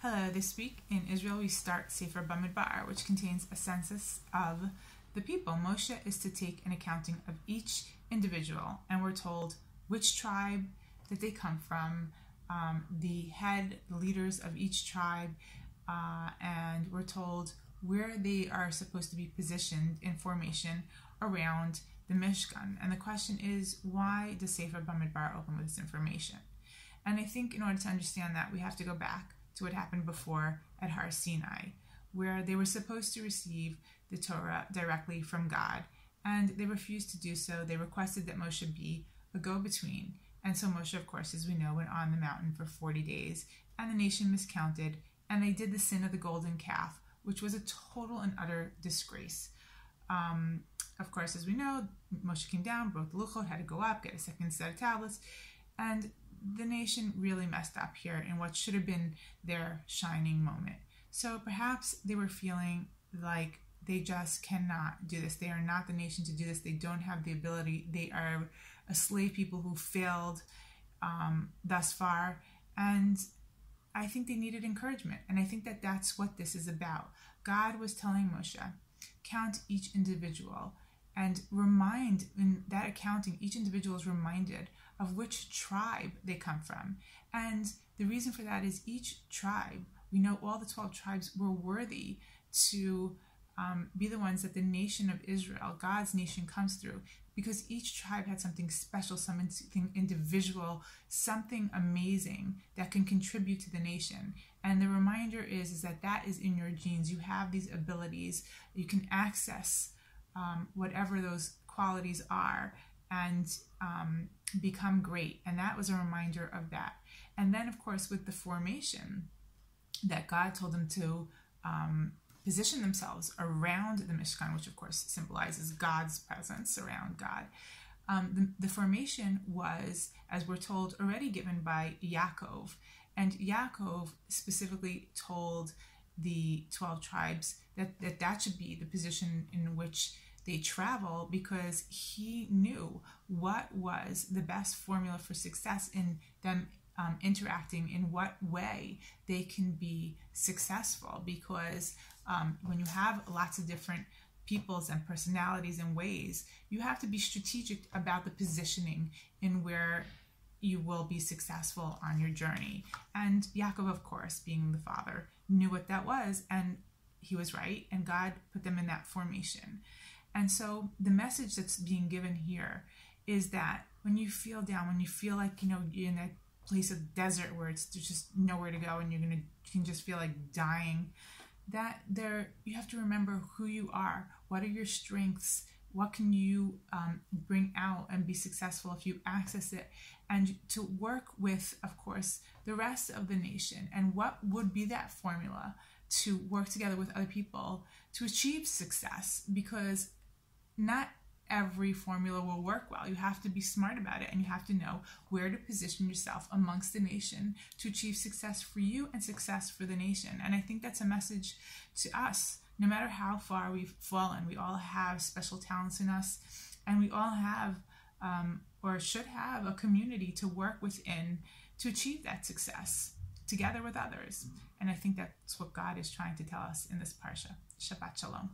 Hello, this week in Israel we start Sefer Bamidbar, which contains a census of the people. Moshe is to take an accounting of each individual, and we're told which tribe that they come from, the leaders of each tribe, and we're told where they are supposed to be positioned in formation around the Mishkan. And the question is, why does Sefer Bamidbar open with this information? And I think in order to understand that, we have to go back to what happened before at Har Sinai, where they were supposed to receive the Torah directly from God, and they refused to do so. They requested that Moshe be a go-between, and so Moshe, of course, as we know, went on the mountain for 40 days, and the nation miscounted, and they did the sin of the golden calf, which was a total and utter disgrace. Of course, as we know, Moshe came down, broke the luchot, had to go up, get a second set of tablets, and the nation really messed up here in what should have been their shining moment. So perhaps they were feeling like they just cannot do this. They are not the nation to do this. They don't have the ability. They are a slave people who failed thus far. And I think they needed encouragement. And I think that that's what this is about. God was telling Moshe, count each individual and remind, in that accounting, each individual is reminded of which tribe they come from. And the reason for that is each tribe, we know all the 12 tribes were worthy to be the ones that the nation of Israel, God's nation, comes through, because each tribe had something special, something individual, something amazing that can contribute to the nation. And the reminder is that that is in your genes. You have these abilities. You can access whatever those qualities are and become great. And that was a reminder of that. And then, of course, with the formation that God told them to position themselves around the Mishkan, which of course symbolizes God's presence around God. The formation was, as we're told, already given by Yaakov. And Yaakov specifically told the 12 tribes that should be the position in which they travel, because he knew what was the best formula for success in them interacting, in what way they can be successful. Because when you have lots of different peoples and personalities and ways, you have to be strategic about the positioning in where you will be successful on your journey. And Yaakov, of course, being the father, knew what that was, and he was right, and God put them in that formation. And so the message that's being given here is that when you feel down, when you feel like, you're in that place of desert where there's just nowhere to go and you can just feel like dying, that you have to remember who you are. What are your strengths? What can you bring out and be successful if you access it? And to work with, of course, the rest of the nation. And what would be that formula to work together with other people to achieve success? Because not every formula will work well. You have to be smart about it, and you have to know where to position yourself amongst the nation to achieve success for you and success for the nation. And I think that's a message to us. No matter how far we've fallen, we all have special talents in us, and we all have or should have a community to work within to achieve that success together with others. And I think that's what God is trying to tell us in this parsha. Shabbat Shalom.